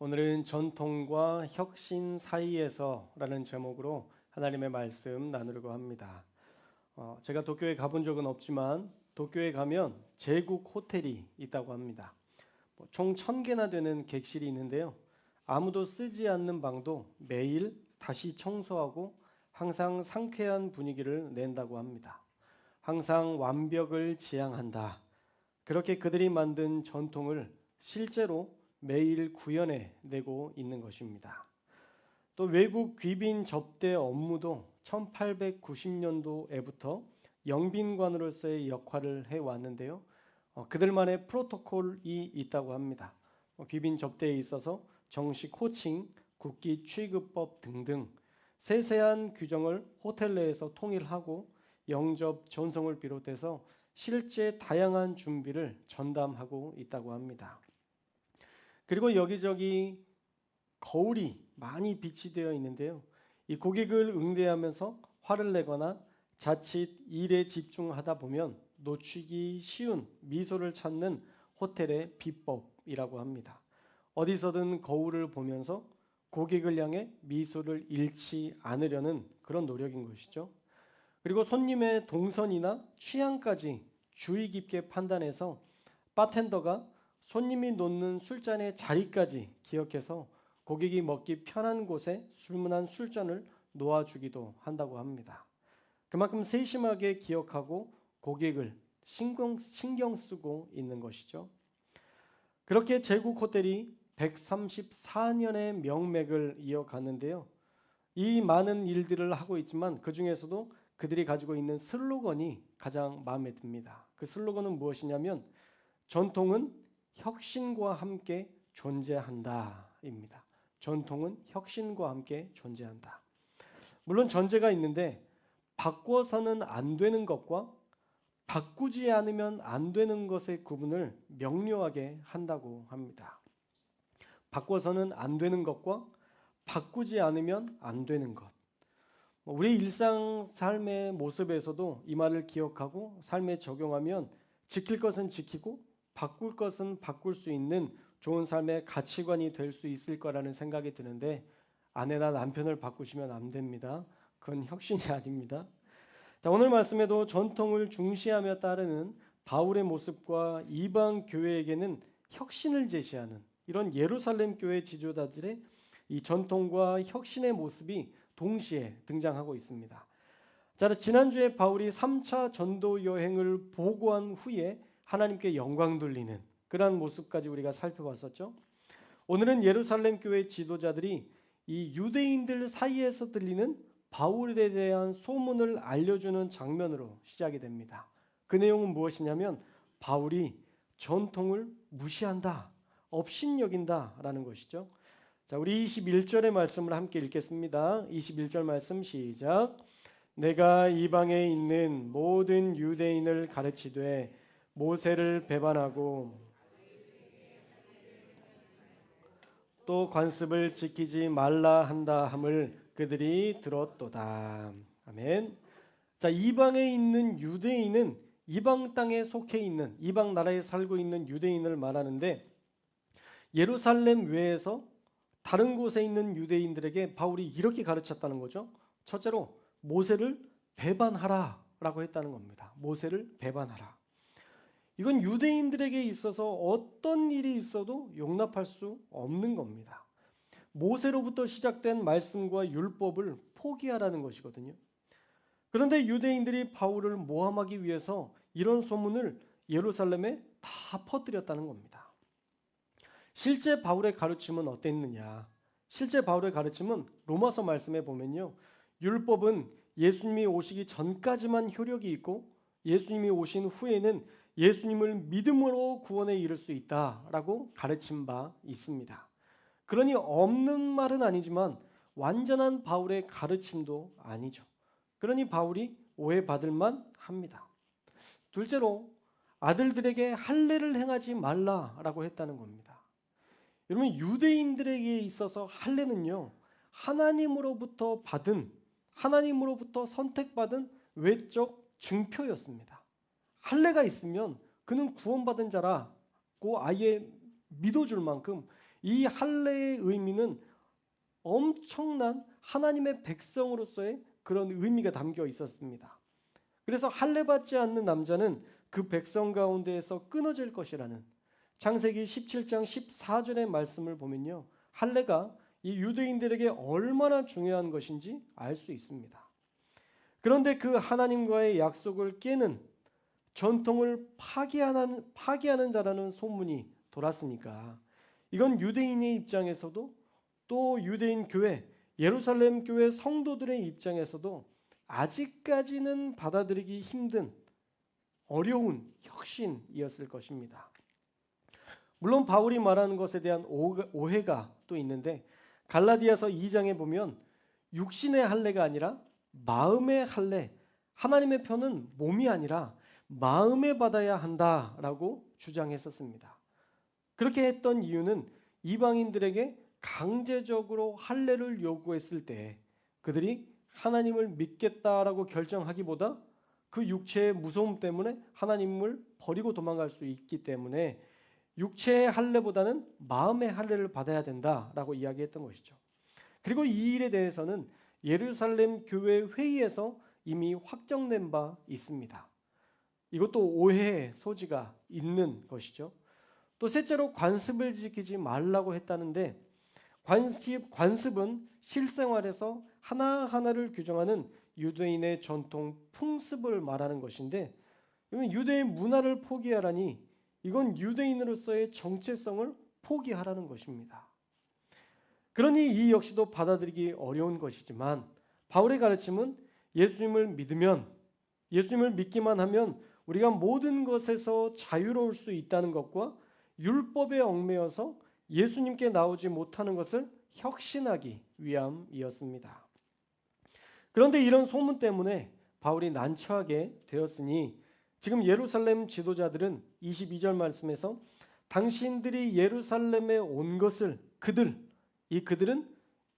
오늘은 전통과 혁신 사이에서라는 제목으로 하나님의 말씀 나누려고 합니다. 제가 도쿄에 가본 적은 없지만 도쿄에 가면 제국 호텔이 있다고 합니다. 총 1000개나 되는 객실이 있는데요. 아무도 쓰지 않는 방도 매일 다시 청소하고 항상 상쾌한 분위기를 낸다고 합니다. 항상 완벽을 지향한다. 그렇게 그들이 만든 전통을 실제로 매일 구현해 내고 있는 것입니다. 또 외국 귀빈 접대 업무도 1890년도에부터 영빈관으로서의 역할을 해왔는데요. 그들만의 프로토콜이 있다고 합니다. 귀빈 접대에 있어서 정식 호칭, 국기 취급법 등등 세세한 규정을 호텔 내에서 통일하고 영접, 전송을 비롯해서 실제 다양한 준비를 전담하고 있다고 합니다. 그리고 여기저기 거울이 많이 비치되어 있는데요. 이 고객을 응대하면서 화를 내거나 자칫 일에 집중하다 보면 놓치기 쉬운 미소를 찾는 호텔의 비법이라고 합니다. 어디서든 거울을 보면서 고객을 향해 미소를 잃지 않으려는 그런 노력인 것이죠. 그리고 손님의 동선이나 취향까지 주의 깊게 판단해서 바텐더가 손님이 놓는 술잔의 자리까지 기억해서 고객이 먹기 편한 곳에 주문한 술잔을 놓아주기도 한다고 합니다. 그만큼 세심하게 기억하고 고객을 신경 쓰고 있는 것이죠. 그렇게 제국 호텔이 134년의 명맥을 이어갔는데요. 이 많은 일들을 하고 있지만 그 중에서도 그들이 가지고 있는 슬로건이 가장 마음에 듭니다. 그 슬로건은 무엇이냐면 전통은 혁신과 함께 존재한다입니다. 전통은 혁신과 함께 존재한다. 물론 전제가 있는데 바꿔서는 안 되는 것과 바꾸지 않으면 안 되는 것의 구분을 명료하게 한다고 합니다. 바꿔서는 안 되는 것과 바꾸지 않으면 안 되는 것. 우리 일상 삶의 모습에서도 이 말을 기억하고 삶에 적용하면 지킬 것은 지키고 바꿀 것은 바꿀 수 있는 좋은 삶의 가치관이 될 수 있을 거라는 생각이 드는데 아내나 남편을 바꾸시면 안 됩니다. 그건 혁신이 아닙니다. 자, 오늘 말씀에도 전통을 중시하며 따르는 바울의 모습과 이방 교회에게는 혁신을 제시하는 이런 예루살렘 교회 지도자들의 이 전통과 혁신의 모습이 동시에 등장하고 있습니다. 자, 지난주에 바울이 3차 전도 여행을 보고한 후에 하나님께 영광 돌리는 그러한 모습까지 우리가 살펴봤었죠. 오늘은 예루살렘 교회 지도자들이 이 유대인들 사이에서 들리는 바울에 대한 소문을 알려주는 장면으로 시작이 됩니다. 그 내용은 무엇이냐면 바울이 전통을 무시한다, 업신여긴다라는 것이죠. 자, 우리 21절의 말씀을 함께 읽겠습니다. 21절 말씀 시작. 내가 이방에 있는 모든 유대인을 가르치되 모세를 배반하고 또 관습을 지키지 말라 한다 함을 그들이 들었도다. 아멘. 자, 이방에 있는 유대인은 이방 땅에 속해 있는 이방 나라에 살고 있는 유대인을 말하는데 예루살렘 외에서 다른 곳에 있는 유대인들에게 바울이 이렇게 가르쳤다는 거죠. 첫째로 모세를 배반하라라고 했다는 겁니다. 모세를 배반하라. 이건 유대인들에게 있어서 어떤 일이 있어도 용납할 수 없는 겁니다. 모세로부터 시작된 말씀과 율법을 포기하라는 것이거든요. 그런데 유대인들이 바울을 모함하기 위해서 이런 소문을 예루살렘에 다 퍼뜨렸다는 겁니다. 실제 바울의 가르침은 어땠느냐? 실제 바울의 가르침은 로마서 말씀에 보면요. 율법은 예수님이 오시기 전까지만 효력이 있고 예수님이 오신 후에는 예수님을 믿음으로 구원에 이를 수 있다라고 가르친 바 있습니다. 그러니 없는 말은 아니지만 완전한 바울의 가르침도 아니죠. 그러니 바울이 오해받을 만 합니다. 둘째로 아들들에게 할례를 행하지 말라라고 했다는 겁니다. 여러분 유대인들에게 있어서 할례는요. 하나님으로부터 선택받은 외적 증표였습니다. 할례가 있으면 그는 구원받은 자라고 아예 믿어줄 만큼 이 할례의 의미는 엄청난 하나님의 백성으로서의 그런 의미가 담겨 있었습니다. 그래서 할례 받지 않는 남자는 그 백성 가운데에서 끊어질 것이라는 창세기 17장 14절의 말씀을 보면요, 할례가 이 유대인들에게 얼마나 중요한 것인지 알 수 있습니다. 그런데 그 하나님과의 약속을 깨는 전통을 파기하는 자라는 소문이 돌았으니까 이건 유대인의 입장에서도 또 유대인 교회, 예루살렘 교회 성도들의 입장에서도 아직까지는 받아들이기 힘든 어려운 혁신이었을 것입니다. 물론 바울이 말하는 것에 대한 오해가 또 있는데 갈라디아서 2장에 보면 육신의 할례가 아니라 마음의 할례, 하나님의 편은 몸이 아니라 마음에 받아야 한다라고 주장했었습니다. 그렇게 했던 이유는 이방인들에게 강제적으로 할례를 요구했을 때 그들이 하나님을 믿겠다라고 결정하기보다 그 육체의 무서움 때문에 하나님을 버리고 도망갈 수 있기 때문에 육체의 할례보다는 마음의 할례를 받아야 된다라고 이야기했던 것이죠. 그리고 이 일에 대해서는 예루살렘 교회 회의에서 이미 확정된 바 있습니다. 이것도 오해의 소지가 있는 것이죠. 또 셋째로 관습을 지키지 말라고 했다는데 관습은 실생활에서 하나하나를 규정하는 유대인의 전통 풍습을 말하는 것인데 유대인 문화를 포기하라니 이건 유대인으로서의 정체성을 포기하라는 것입니다. 그러니 이 역시도 받아들이기 어려운 것이지만 바울의 가르침은 예수님을 믿기만 하면 우리가 모든 것에서 자유로울 수 있다는 것과 율법에 얽매여서 예수님께 나오지 못하는 것을 혁신하기 위함이었습니다. 그런데 이런 소문 때문에 바울이 난처하게 되었으니 지금 예루살렘 지도자들은 22절 말씀에서 당신들이 예루살렘에 온 것을 그들은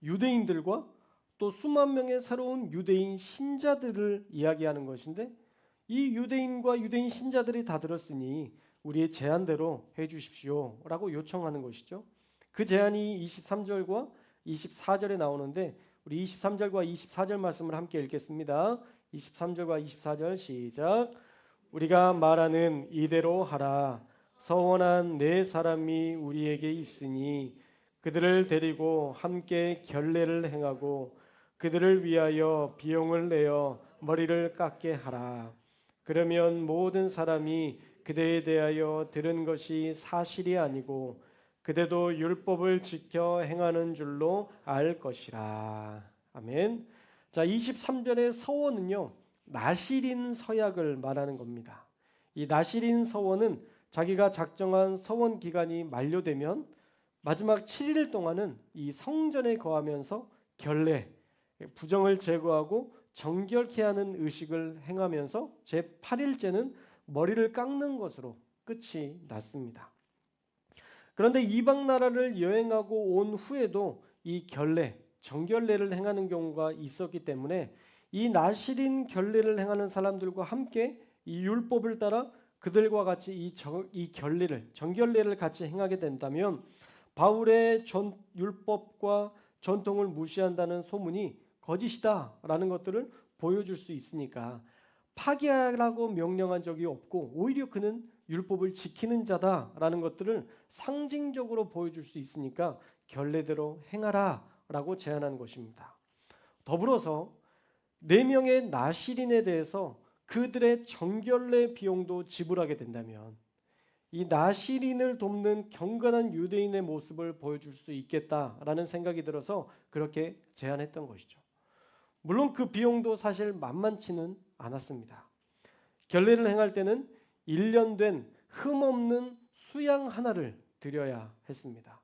유대인들과 또 수만 명의 새로운 유대인 신자들을 이야기하는 것인데 이 유대인과 유대인 신자들이 다 들었으니 우리의 제안대로 해 주십시오 라고 요청하는 것이죠. 그 제안이 23절과 24절에 나오는데 우리 23절과 24절 말씀을 함께 읽겠습니다. 23절과 24절 시작. 우리가 말하는 이대로 하라. 서원한 네 사람이 우리에게 있으니 그들을 데리고 함께 결례를 행하고 그들을 위하여 비용을 내어 머리를 깎게 하라. 그러면 모든 사람이 그대에 대하여 들은 것이 사실이 아니고 그대도 율법을 지켜 행하는 줄로 알 것이라. 아멘. 자, 23절의 서원은요, 나실인 서약을 말하는 겁니다. 이 나실인 서원은 자기가 작정한 서원 기간이 만료되면 마지막 7일 동안은 이 성전에 거하면서 결례, 부정을 제거하고 정결케 하는 의식을 행하면서 제8일째는 머리를 깎는 것으로 끝이 났습니다. 그런데 이방 나라를 여행하고 온 후에도 이 결례, 정결례를 행하는 경우가 있었기 때문에 이 나실인 결례를 행하는 사람들과 함께 이 율법을 따라 그들과 같이 이 결례를, 정결례를 같이 행하게 된다면 바울의 율법과 전통을 무시한다는 소문이 거짓이다라는 것들을 보여줄 수 있으니까 파기하라고 명령한 적이 없고 오히려 그는 율법을 지키는 자다라는 것들을 상징적으로 보여줄 수 있으니까 결례대로 행하라라고 제안한 것입니다. 더불어서 4명의 나실인에 대해서 그들의 정결례 비용도 지불하게 된다면 이 나실인을 돕는 경건한 유대인의 모습을 보여줄 수 있겠다라는 생각이 들어서 그렇게 제안했던 것이죠. 물론 그 비용도 사실 만만치는 않았습니다. 결례를 행할 때는 1년 된 흠없는 수양 하나를 드려야 했습니다.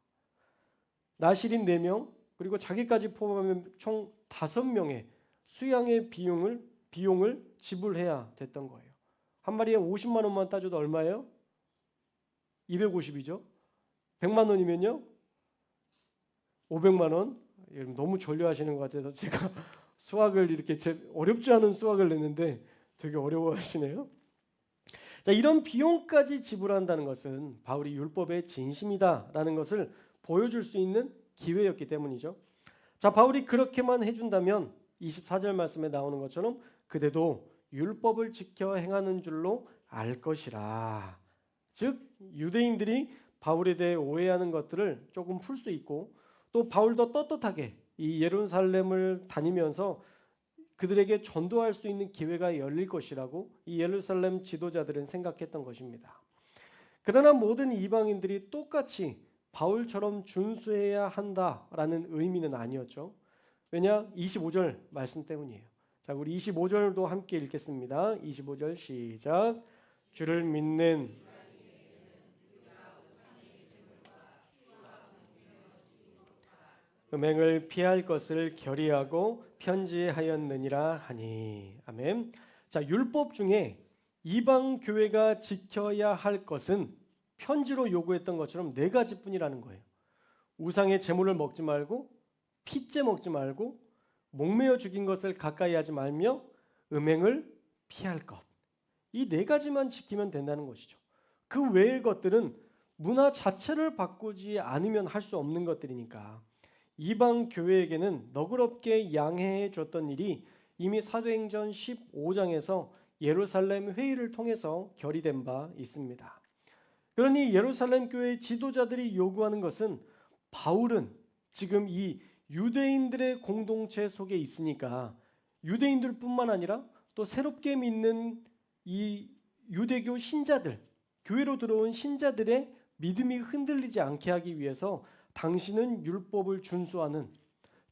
나실인 4명 그리고 자기까지 포함하면 총 5명의 수양의 비용을 지불해야 됐던 거예요. 한 마리에 50만 원만 따져도 얼마예요? 250이죠. 100만 원이면요? 500만 원. 너무 졸려하시는 것 같아서 제가 수학을 이렇게 어렵지 않은 수학을 냈는데 되게 어려워하시네요. 자, 이런 비용까지 지불한다는 것은 바울이 율법의 진심이다라는 것을 보여줄 수 있는 기회였기 때문이죠. 자, 바울이 그렇게만 해준다면 24절 말씀에 나오는 것처럼 그대도 율법을 지켜 행하는 줄로 알 것이라. 즉 유대인들이 바울에 대해 오해하는 것들을 조금 풀 수 있고, 또 바울도 떳떳하게 이 예루살렘을 다니면서 그들에게 전도할 수 있는 기회가 열릴 것이라고 이 예루살렘 지도자들은 생각했던 것입니다. 그러나 모든 이방인들이 똑같이 바울처럼 준수해야 한다라는 의미는 아니었죠. 왜냐? 25절 말씀 때문이에요. 자, 우리 25절도 함께 읽겠습니다. 25절 시작. 주를 믿는 음행을 피할 것을 결의하고 편지하였느니라 하니. 아멘. 자, 율법 중에 이방 교회가 지켜야 할 것은 편지로 요구했던 것처럼 네 가지뿐이라는 거예요. 우상의 제물을 먹지 말고, 핏째 먹지 말고, 목매어 죽인 것을 가까이 하지 말며, 음행을 피할 것. 이 네 가지만 지키면 된다는 것이죠. 그 외의 것들은 문화 자체를 바꾸지 않으면 할 수 없는 것들이니까 이방 교회에게는 너그럽게 양해해 줬던 일이 이미 사도행전 15장에서 예루살렘 회의를 통해서 결의된 바 있습니다. 그러니 예루살렘 교회 지도자들이 요구하는 것은 바울은 지금 이 유대인들의 공동체 속에 있으니까 유대인들뿐만 아니라 또 새롭게 믿는 이 유대교 신자들, 교회로 들어온 신자들의 믿음이 흔들리지 않게 하기 위해서 당신은 율법을 준수하는,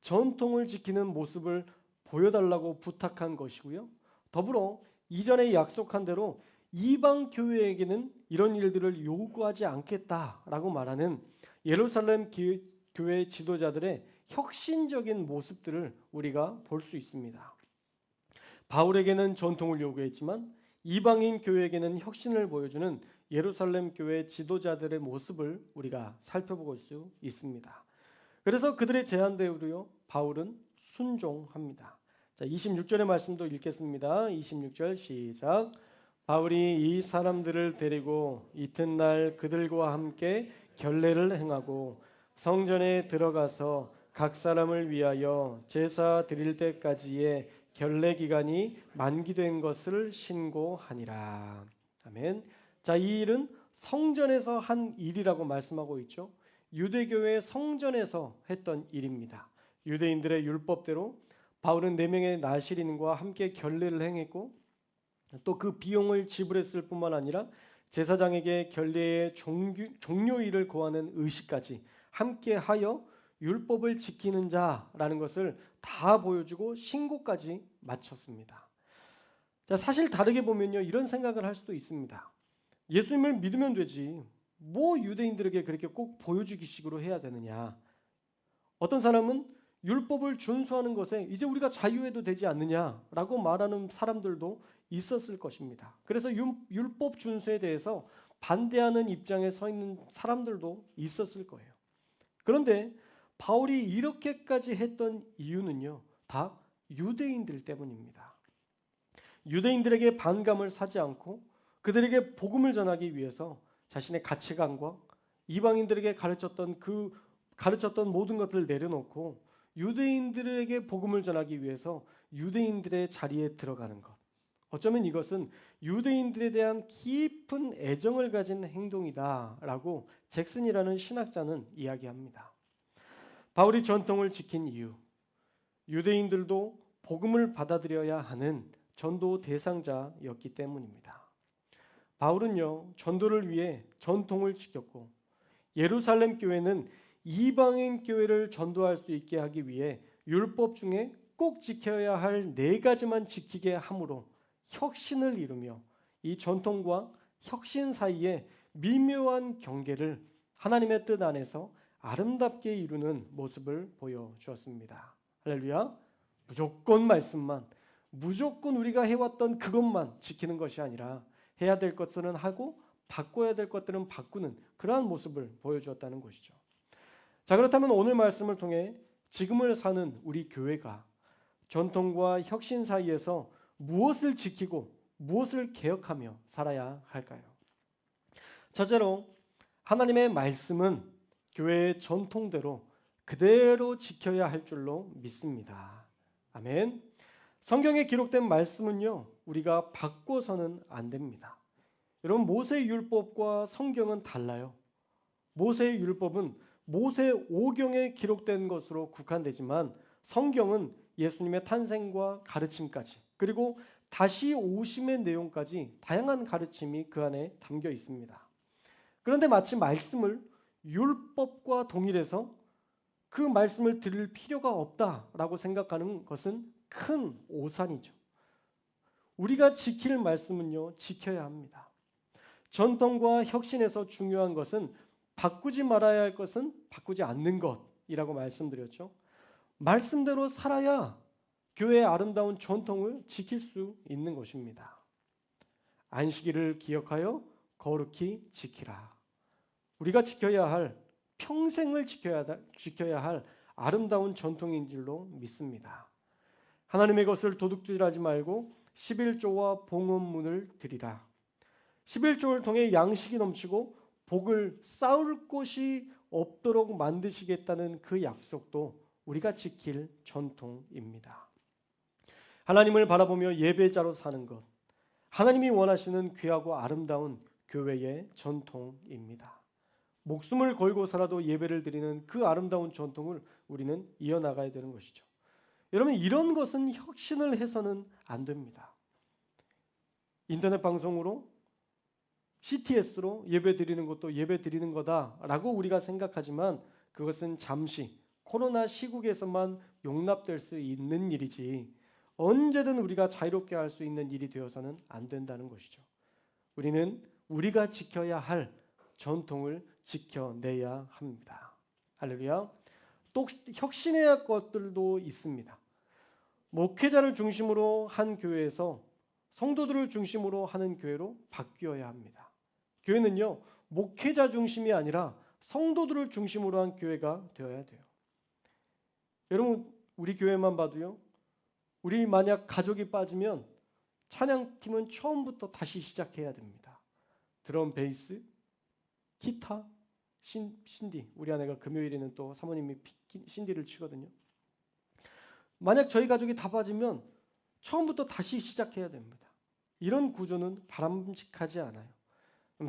전통을 지키는 모습을 보여달라고 부탁한 것이고요. 더불어 이전에 약속한 대로 이방 교회에게는 이런 일들을 요구하지 않겠다라고 말하는 예루살렘 교회 지도자들의 혁신적인 모습들을 우리가 볼 수 있습니다. 바울에게는 전통을 요구했지만 이방인 교회에게는 혁신을 보여주는 예루살렘 교회 지도자들의 모습을 우리가 살펴볼 수 있습니다. 그래서 그들의 제안대로요, 바울은 순종합니다. 자, 26절의 말씀도 읽겠습니다. 26절 시작. 바울이 이 사람들을 데리고 이튿날 그들과 함께 결례를 행하고 성전에 들어가서 각 사람을 위하여 제사 드릴 때까지의 결례 기간이 만기된 것을 신고하니라. 아멘. 자, 이 일은 성전에서 한 일이라고 말씀하고 있죠. 유대교의 성전에서 했던 일입니다. 유대인들의 율법대로 바울은 4명의 나실인과 함께 결례를 행했고, 또 그 비용을 지불했을 뿐만 아니라 제사장에게 결례의 종료일을 구하는 의식까지 함께 하여 율법을 지키는 자라는 것을 다 보여주고 신고까지 마쳤습니다. 자, 사실 다르게 보면요, 이런 생각을 할 수도 있습니다. 예수님을 믿으면 되지, 뭐 유대인들에게 그렇게 꼭 보여주기식으로 해야 되느냐. 어떤 사람은 율법을 준수하는 것에 이제 우리가 자유해도 되지 않느냐라고 말하는 사람들도 있었을 것입니다. 그래서 율법 준수에 대해서 반대하는 입장에 서 있는 사람들도 있었을 거예요. 그런데 바울이 이렇게까지 했던 이유는요, 다 유대인들 때문입니다. 유대인들에게 반감을 사지 않고 그들에게 복음을 전하기 위해서 자신의 가치관과 이방인들에게 가르쳤던 모든 것들을 내려놓고 유대인들에게 복음을 전하기 위해서 유대인들의 자리에 들어가는 것. 어쩌면 이것은 유대인들에 대한 깊은 애정을 가진 행동이다라고 잭슨이라는 신학자는 이야기합니다. 바울이 전통을 지킨 이유, 유대인들도 복음을 받아들여야 하는 전도 대상자였기 때문입니다. 바울은요, 전도를 위해 전통을 지켰고, 예루살렘 교회는 이방인 교회를 전도할 수 있게 하기 위해 율법 중에 꼭 지켜야 할 4가지만 지키게 함으로 혁신을 이루며 이 전통과 혁신 사이에 미묘한 경계를 하나님의 뜻 안에서 아름답게 이루는 모습을 보여주었습니다. 할렐루야. 무조건 말씀만, 무조건 우리가 해왔던 그것만 지키는 것이 아니라 해야 될 것들은 하고 바꿔야 될 것들은 바꾸는 그러한 모습을 보여주었다는 것이죠. 자, 그렇다면 오늘 말씀을 통해 지금을 사는 우리 교회가 전통과 혁신 사이에서 무엇을 지키고 무엇을 개혁하며 살아야 할까요? 첫째로 하나님의 말씀은 교회의 전통대로 그대로 지켜야 할 줄로 믿습니다. 아멘. 성경에 기록된 말씀은요, 우리가 바꿔서는 안 됩니다. 여러분, 모세의 율법과 성경은 달라요. 모세의 율법은 모세 오경에 기록된 것으로 국한되지만 성경은 예수님의 탄생과 가르침까지, 그리고 다시 오심의 내용까지 다양한 가르침이 그 안에 담겨 있습니다. 그런데 마치 말씀을 율법과 동일해서 그 말씀을 들을 필요가 없다라고 생각하는 것은 큰 오산이죠. 우리가 지킬 말씀은요, 지켜야 합니다. 전통과 혁신에서 중요한 것은 바꾸지 말아야 할 것은 바꾸지 않는 것이라고 말씀드렸죠. 말씀대로 살아야 교회의 아름다운 전통을 지킬 수 있는 것입니다. 안식일을 기억하여 거룩히 지키라. 우리가 지켜야 할, 평생을 지켜야 할 아름다운 전통인 줄로 믿습니다. 하나님의 것을 도둑질하지 말고 11조와 봉헌문을 드리라. 11조를 통해 양식이 넘치고 복을 쌓을 곳이 없도록 만드시겠다는 그 약속도 우리가 지킬 전통입니다. 하나님을 바라보며 예배자로 사는 것, 하나님이 원하시는 귀하고 아름다운 교회의 전통입니다. 목숨을 걸고서라도 예배를 드리는 그 아름다운 전통을 우리는 이어나가야 되는 것이죠. 여러분, 이런 것은 혁신을 해서는 안 됩니다. 인터넷 방송으로 CTS로 예배 드리는 것도 예배 드리는 거다라고 우리가 생각하지만 그것은 잠시 코로나 시국에서만 용납될 수 있는 일이지 언제든 우리가 자유롭게 할 수 있는 일이 되어서는 안 된다는 것이죠. 우리는 우리가 지켜야 할 전통을 지켜내야 합니다. 할렐루야. 또 혁신해야 할 것들도 있습니다. 목회자를 중심으로 한 교회에서 성도들을 중심으로 하는 교회로 바뀌어야 합니다. 교회는요, 목회자 중심이 아니라 성도들을 중심으로 한 교회가 되어야 돼요. 여러분, 우리 교회만 봐도요, 우리 만약 가족이 빠지면 찬양팀은 처음부터 다시 시작해야 됩니다. 드럼, 베이스, 기타, 신디. 우리 아내가 금요일에는 또 사모님이 신디를 치거든요. 만약 저희 가족이 다 빠지면 처음부터 다시 시작해야 됩니다. 이런 구조는 바람직하지 않아요.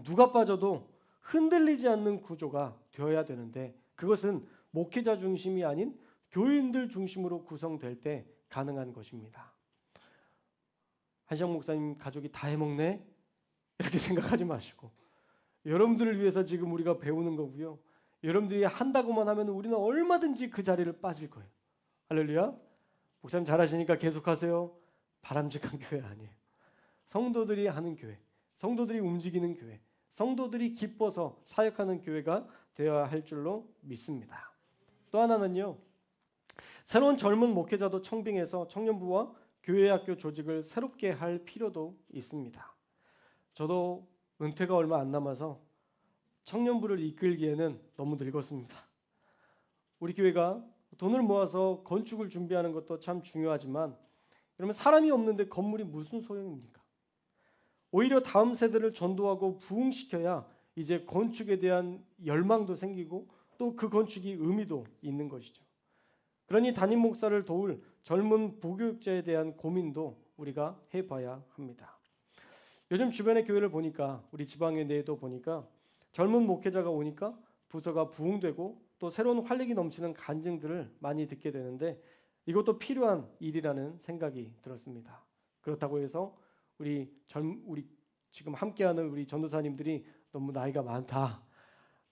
누가 빠져도 흔들리지 않는 구조가 되어야 되는데 그것은 목회자 중심이 아닌 교인들 중심으로 구성될 때 가능한 것입니다. 한시영 목사님 가족이 다 해먹네? 이렇게 생각하지 마시고 여러분들을 위해서 지금 우리가 배우는 거고요. 여러분들이 한다고만 하면 우리는 얼마든지 그 자리를 빠질 거예요. 할렐루야. 목사님 잘하시니까 계속하세요. 바람직한 교회 아니에요. 성도들이 하는 교회, 성도들이 움직이는 교회, 성도들이 기뻐서 사역하는 교회가 되어야 할 줄로 믿습니다. 또 하나는요, 새로운 젊은 목회자도 청빙해서 청년부와 교회학교 조직을 새롭게 할 필요도 있습니다. 저도 은퇴가 얼마 안 남아서 청년부를 이끌기에는 너무 늙었습니다. 우리 교회가 돈을 모아서 건축을 준비하는 것도 참 중요하지만 여러분, 사람이 없는데 건물이 무슨 소용입니까? 오히려 다음 세대를 전도하고 부흥시켜야 이제 건축에 대한 열망도 생기고 또 그 건축이 의미도 있는 것이죠. 그러니 담임 목사를 도울 젊은 부교육자에 대한 고민도 우리가 해봐야 합니다. 요즘 주변의 교회를 보니까 우리 지방의 내도 보니까 젊은 목회자가 오니까 부서가 부흥되고 또 새로운 활력이 넘치는 간증들을 많이 듣게 되는데 이것도 필요한 일이라는 생각이 들었습니다. 그렇다고 해서 우리 지금 함께하는 우리 전도사님들이 너무 나이가 많다,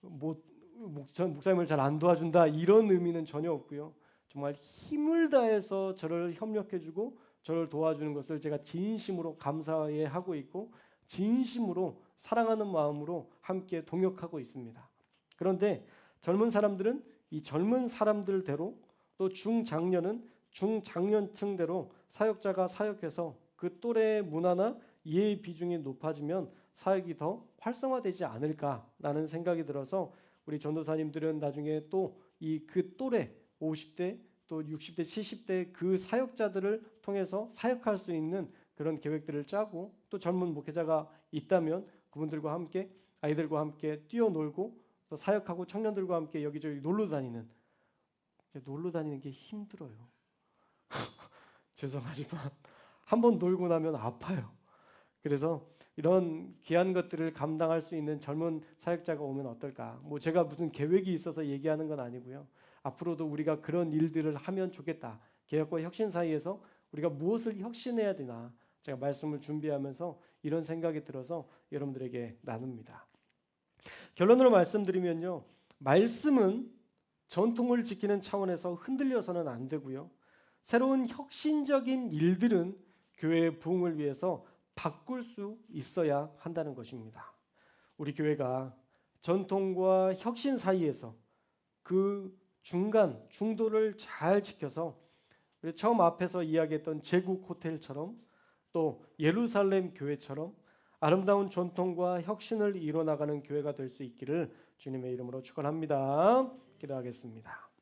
목사님을 잘 안 도와준다 이런 의미는 전혀 없고요. 정말 힘을 다해서 저를 협력해주고 저를 도와주는 것을 제가 진심으로 감사해 하고 있고 진심으로 사랑하는 마음으로 함께 동역하고 있습니다. 그런데 젊은 사람들은 이 젊은 사람들대로 또 중장년은 중장년층대로 사역자가 사역해서 그 또래의 문화나 이해의 비중이 높아지면 사역이 더 활성화되지 않을까라는 생각이 들어서 우리 전도사님들은 나중에 또 이 그 또래 50대 또 60대 70대 그 사역자들을 통해서 사역할 수 있는 그런 계획들을 짜고 또 젊은 목회자가 있다면 그분들과 함께 아이들과 함께 뛰어놀고 또 사역하고 청년들과 함께 여기저기 놀러 다니는 게 힘들어요. 죄송하지만 한번 놀고 나면 아파요. 그래서 이런 귀한 것들을 감당할 수 있는 젊은 사역자가 오면 어떨까? 뭐 제가 무슨 계획이 있어서 얘기하는 건 아니고요. 앞으로도 우리가 그런 일들을 하면 좋겠다. 개혁과 혁신 사이에서 우리가 무엇을 혁신해야 되나? 제가 말씀을 준비하면서 이런 생각이 들어서 여러분들에게 나눕니다. 결론으로 말씀드리면요. 말씀은 전통을 지키는 차원에서 흔들려서는 안 되고요. 새로운 혁신적인 일들은 교회의 부흥을 위해서 바꿀 수 있어야 한다는 것입니다. 우리 교회가 전통과 혁신 사이에서 그 중간 중도를 잘 지켜서 우리 처음 앞에서 이야기했던 제국 호텔처럼 또 예루살렘 교회처럼 아름다운 전통과 혁신을 이뤄나가는 교회가 될 수 있기를 주님의 이름으로 축원합니다. 기도하겠습니다.